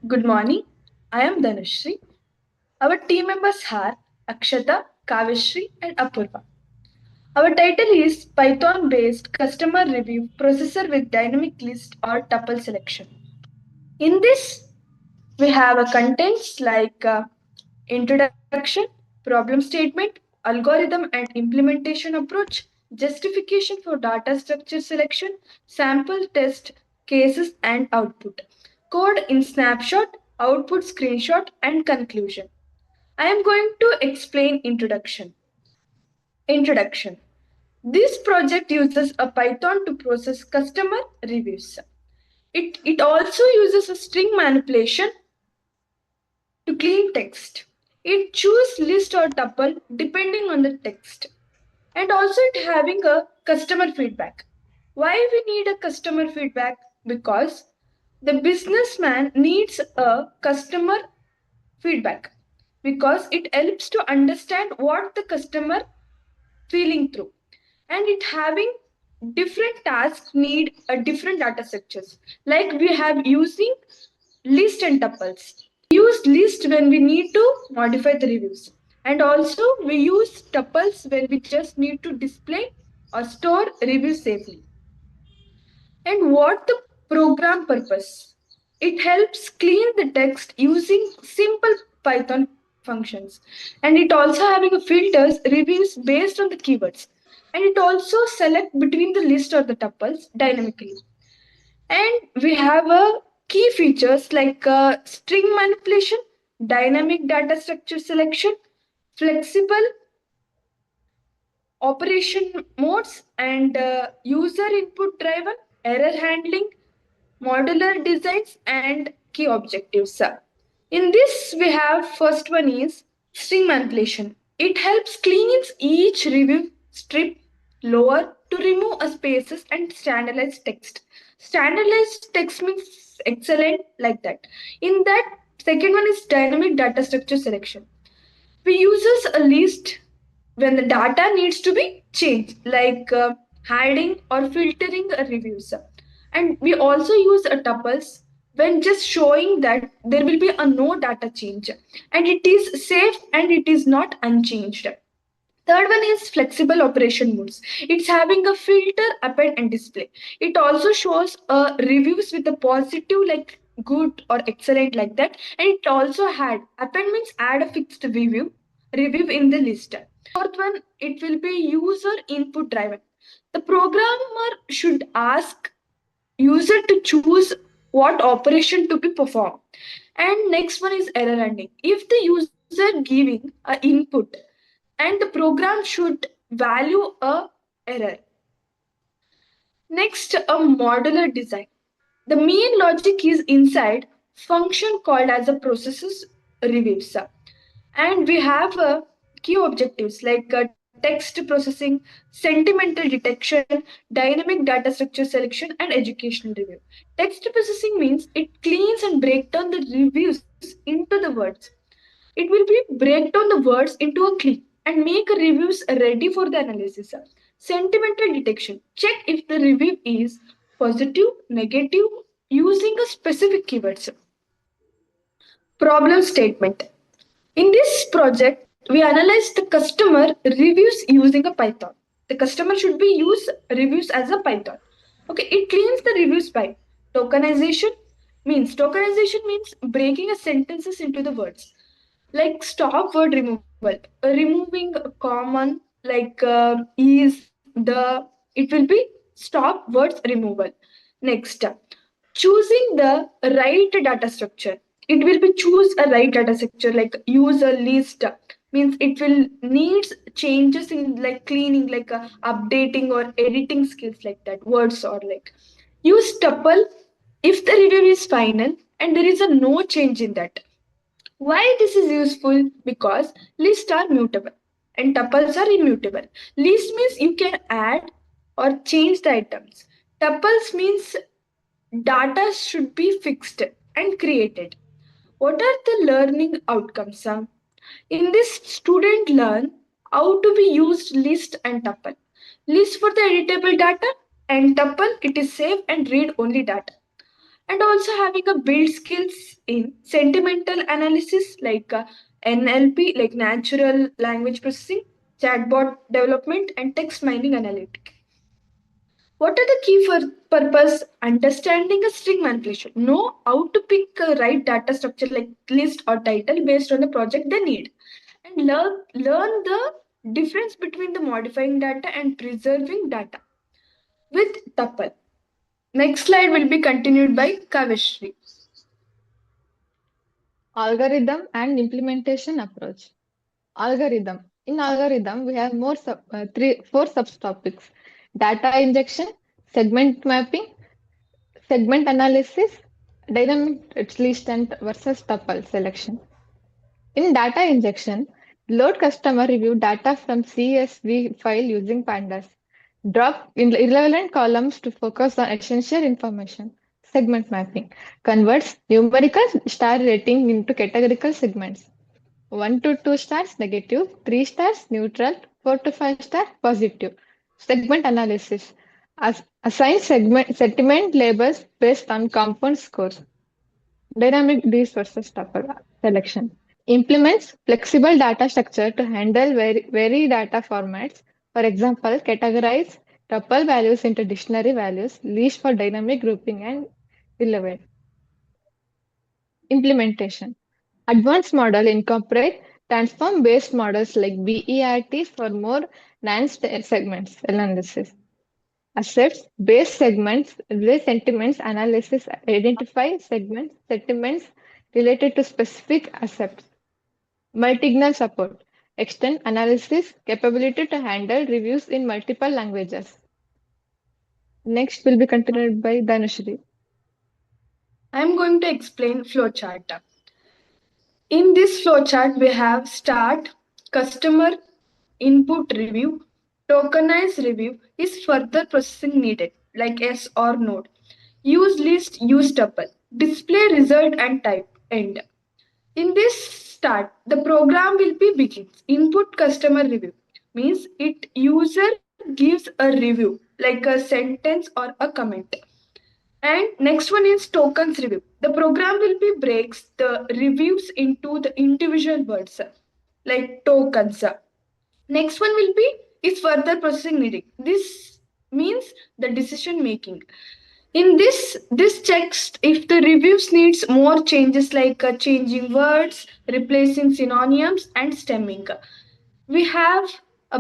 Good morning. I am Dhanushri. Our team members are Akshata, Kavishri, and Apurva. Our title is Python based customer review processor with dynamic list or tuple selection. In this, we have a contents like introduction, problem statement, algorithm and implementation approach, justification for data structure selection, sample test cases and output, code in snapshot, output screenshot and conclusion. I am going to explain introduction. Introduction. This project uses a Python to process customer reviews. It also uses a string manipulation to clean text. It choose list or tuple depending on the text. And also it having a customer feedback. Why we need a customer feedback? Because the businessman needs a customer feedback because it helps to understand what the customer feeling through, and it having different tasks need a different data structures, like we have using list and tuples. Use list when we need to modify the reviews, and also we use tuples when we just need to display or store reviews safely. And what the program purpose? It helps clean the text using simple Python functions. And it also having a filters reviews based on the keywords. And it also select between the list or the tuples dynamically. And we have a key features like string manipulation, dynamic data structure selection, flexible operation modes, and user input driven, error handling, modular designs, and key objectives. In this, we have first one is string manipulation. It helps cleans each review strip lower to remove a spaces and standardize text. Standardized text means excellent like that. In that, second one is dynamic data structure selection. We uses a list when the data needs to be changed, like hiding or filtering a reviews. And we also use a tuples when just showing that there will be a no data change and it is safe and it is not unchanged. Third one is flexible operation modes. It's having a filter, append, and display. It also shows reviews with a positive, like good or excellent, like that. And it also had append means add a fixed review in the list. Fourth one, it will be user input driven. The programmer should ask user to choose what operation to be performed. And next one is error handling. If the user giving a input and the program should value a error. Next, a modular design. The main logic is inside function called as a processes reviews. And we have key objectives like text processing, sentimental detection, dynamic data structure selection, and educational review. Text processing means it cleans and breaks down the reviews into the words. It will be break down the words into a clean and make reviews ready for the analysis. Sentimental detection. Check if the review is positive, negative, using a specific keywords. Problem statement. In this project, we analyze the customer reviews using a Python. The customer should be use reviews as a Python. Okay, it cleans the reviews by tokenization means breaking a sentences into the words, like stop word removal, removing a common like is the, it will be stop words removal. Next, choosing the right data structure. It will be choose a right data structure like use a list means it will needs changes in like cleaning, like updating or editing skills, like that words, or like use tuple if the review is final and there is a no change in that. Why this is useful? Because lists are mutable and tuples are immutable. List means you can add or change the items. Tuples means data should be fixed and created. What are the learning outcomes? In this, student learn how to be used list and tuple. List for the editable data and tuple it is save and read only data. and also having a build skills in sentimental analysis like NLP, like natural language processing, chatbot development, and text mining analytics. What are the key for purpose? Understanding a string manipulation. Know how to pick a right data structure like list or title based on the project they need. And learn the difference between the modifying data and preserving data with tuple. Next slide will be continued by Kavishri. Algorithm and implementation approach. Algorithm. In algorithm, we have four subtopics: data injection, segment mapping, segment analysis, dynamic list and versus tuple selection. In data injection, load customer review data from CSV file using pandas. Drop irrelevant columns to focus on essential information. Segment mapping converts numerical star rating into categorical segments. 1 to 2 stars negative, 3 stars neutral, 4 to 5 star positive. Segment analysis assign sentiment labels based on compound scores. Dynamic list versus tuple selection implements flexible data structure to handle vary data formats. For example, categorize tuple values into dictionary values, list for dynamic grouping and relevant. Implementation. Advanced model incorporate transform-based models like BERT for more nuanced segments analysis. Assets based segments, based sentiments analysis identify sentiments related to specific assets. Multignal support extend analysis capability to handle reviews in multiple languages. Next will be continued by Dhanushri. I am going to explain flowchart. In this flowchart, we have start, customer input review, tokenized review is further processing needed, like yes or no. Use list, use tuple, display result and type end. In this start, the program will be begins. Input customer review means it user gives a review like a sentence or a comment. And next one is tokens review. The program will be breaks the reviews into the individual words like tokens. Next one will be is further processing needed. This means the decision making. In this checks if the reviews needs more changes like changing words, replacing synonyms, and stemming. We have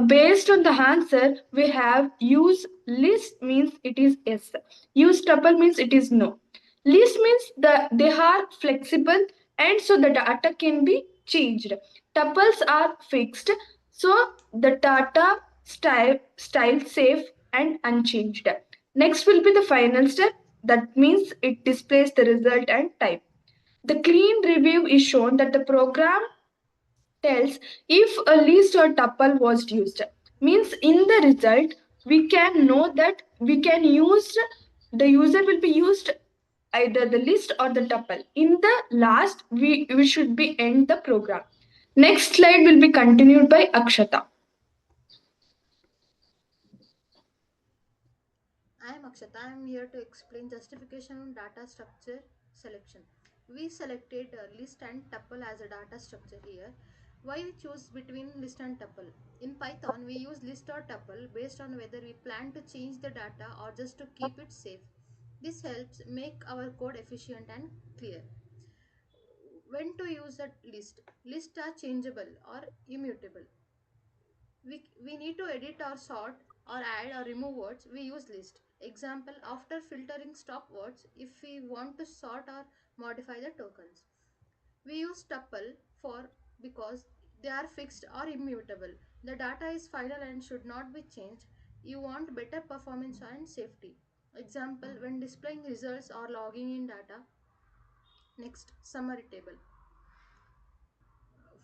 based on the answer we have use list means it is yes, use tuple means it is no. List means that they are flexible and so the data can be changed. Tuples are fixed, so the data style safe and unchanged. Next will be the final step, that means it displays the result and type. The clean review is shown that the program tells if a list or tuple was used. Means in the result we can know that we can use the user will be used either the list or the tuple. In the last we should be end the program. Next slide will be continued by Akshata. I am Akshata. I am here to explain justification on data structure selection. We selected list and tuple as a data structure here. Why we choose between list and tuple? In Python, we use list or tuple based on whether we plan to change the data or just to keep it safe. This helps make our code efficient and clear. When to use a list? Lists are changeable or immutable. We need to edit or sort or add or remove words, we use list. Example, after filtering stop words, if we want to sort or modify the tokens. We use tuple for because they are fixed or immutable. The data is final and should not be changed. You want better performance and safety. Example, when displaying results or logging in data. Next, summary table.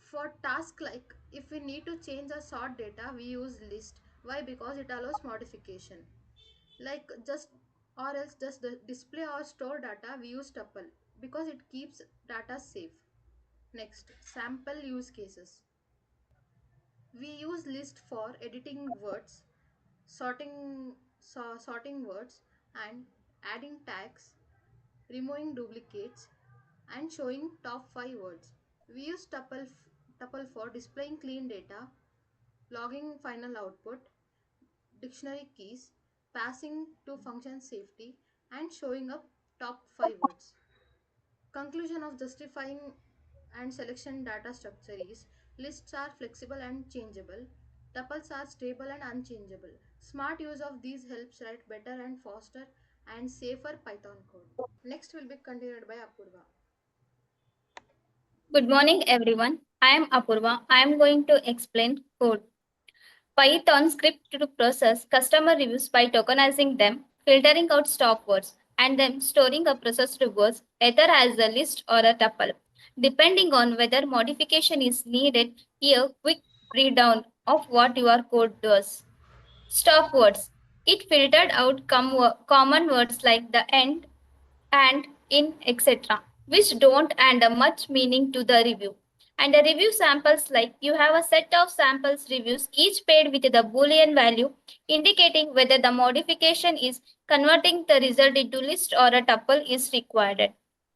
For tasks like if we need to change or sort data, we use list. Why? Because it allows modification. Like just or else just the display or store data, we use tuple because it keeps data safe. Next, sample use cases. We use list for editing words, sorting words, and adding tags. removing duplicates, and showing top 5 words. We use tuple for displaying clean data, logging final output, dictionary keys, passing to function safety, and showing up top 5 words. Conclusion of justifying and selection data structure is lists are flexible and changeable, tuples are stable and unchangeable. Smart use of these helps write better and faster and safer Python code. Next will be continued by Apurva. Good morning, everyone. I am Apurva. I am going to explain code. Python script to process customer reviews by tokenizing them, filtering out stop words, and then storing a processed words either as a list or a tuple. Depending on whether modification is needed, here quick breakdown of what your code does. Stop words. It filtered out common words like the end, and in, etc., which don't add much meaning to the review. And the review samples, like you have a set of samples reviews, each paired with the Boolean value, indicating whether the modification is converting the result into list or a tuple is required.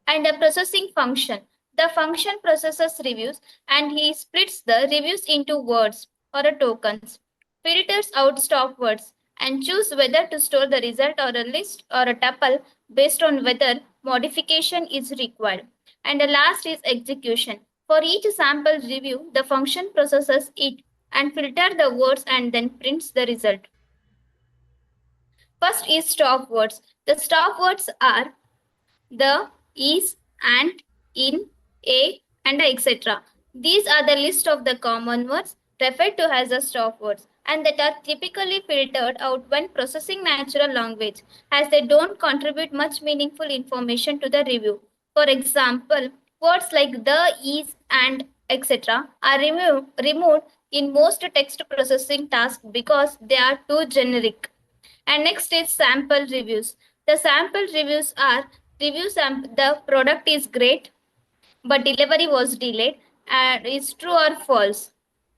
And the processing function. The function processes reviews and he splits the reviews into words or a tokens, filters out stop words, and choose whether to store the result or a list or a tuple based on whether modification is required. And the last is execution. For each sample review, the function processes it and filter the words and then prints the result. First is stop words. The stop words are the, is, and, in, a, and etc. These are the list of the common words referred to as the stop words and that are typically filtered out when processing natural language, as they don't contribute much meaningful information to the review. For example, words like the, is, and etc. are removed in most text processing tasks because they are too generic. And next is sample reviews. The sample reviews are the product is great, but delivery was delayed and is true or false.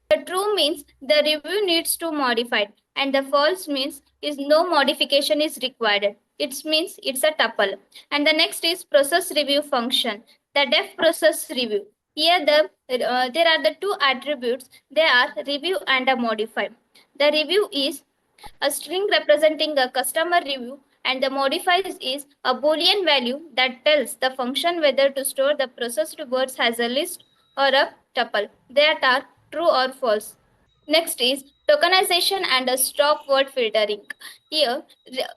The true means the review needs to modify, and the false means is no modification is required. It means it's a tuple. And the next is process review function. The def process review. Here there are the two attributes. They are review and a modify. The review is a string representing a customer review, and the modifier is a Boolean value that tells the function whether to store the processed words as a list or a tuple that are true or false. Next is tokenization and a stop word filtering. Here,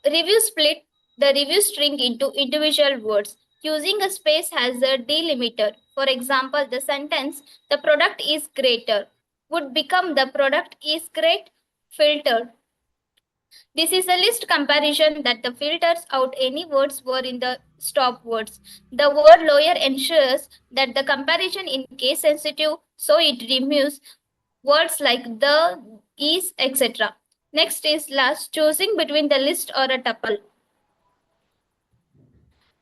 review split the review string into individual words using a space as a delimiter. For example, the sentence, the product is greater, would become the product is great filtered. This is a list comparison that the filters out any words were in the stop words. The word lawyer ensures that the comparison is case sensitive, so it removes words like the, is, etc. Next is last, choosing between the list or a tuple.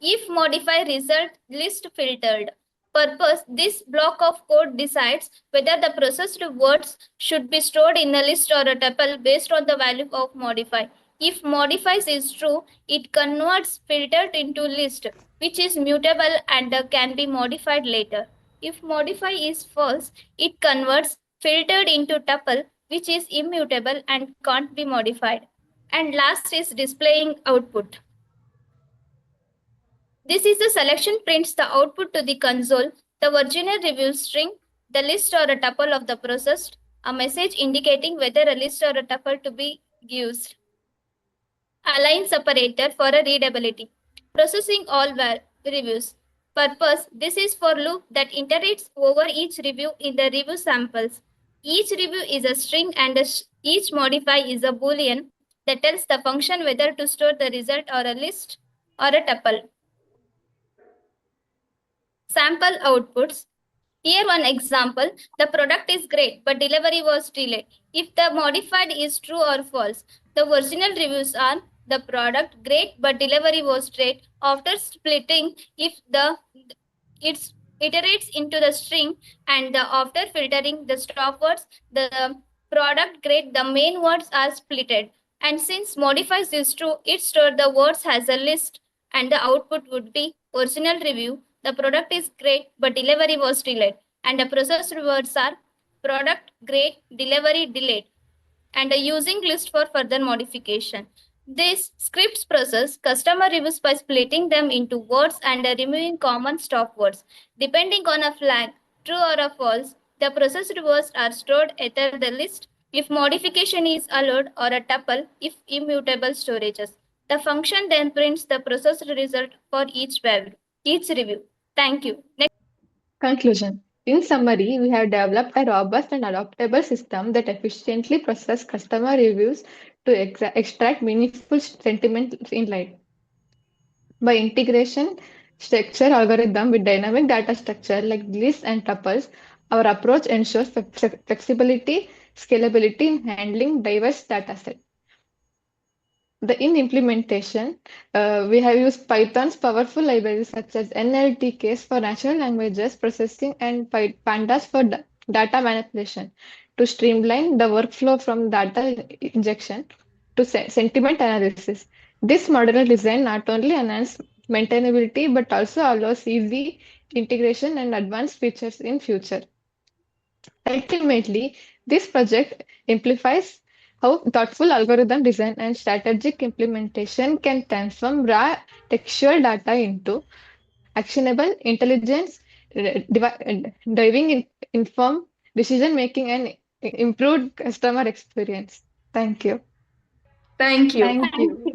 If modify result list filtered. Purpose, this block of code decides whether the processed words should be stored in a list or a tuple based on the value of modify. If modifies is true, it converts filtered into list, which is mutable and can be modified later. If modify is false, it converts filtered into tuple, which is immutable and can't be modified. And last is displaying output. This is the selection prints the output to the console, the original review string, the list or a tuple of the processed, a message indicating whether a list or a tuple to be used. Align separator for a readability. Processing all reviews. Purpose, this is for loop that iterates over each review in the review samples. Each review is a string and each modify is a Boolean that tells the function whether to store the result or a list or a tuple. Sample outputs. Here one example, the product is great, but delivery was delayed. If the modified is true or false, the original reviews are the product great, but delivery was delayed. After splitting, if it iterates into the string and after filtering the stop words, the product great, the main words are splitted. And since modifies is true, it stores the words as a list and the output would be original review. The product is great, but delivery was delayed. And the process rewards are product great, delivery delayed, and a using list for further modification. This scripts process customer reviews by splitting them into words and removing common stop words. Depending on a flag, true or a false, the process rewards are stored either the list if modification is allowed or a tuple if immutable storages. The function then prints the process result for each review. Thank you. Next. Conclusion. In summary, we have developed a robust and adaptable system that efficiently processes customer reviews to extract meaningful sentiment in light. By integration structure algorithm with dynamic data structure like lists and tuples, our approach ensures flexibility, scalability in handling diverse datasets. In implementation, we have used Python's powerful libraries such as NLTKs for natural languages processing and Pandas for data manipulation to streamline the workflow from data injection to sentiment analysis. This modular design not only enhances maintainability but also allows easy integration and advanced features in future. Ultimately, this project amplifies how thoughtful algorithm design and strategic implementation can transform raw textual data into actionable intelligence, driving informed decision making and improved customer experience. Thank you. Thank you. Thank you.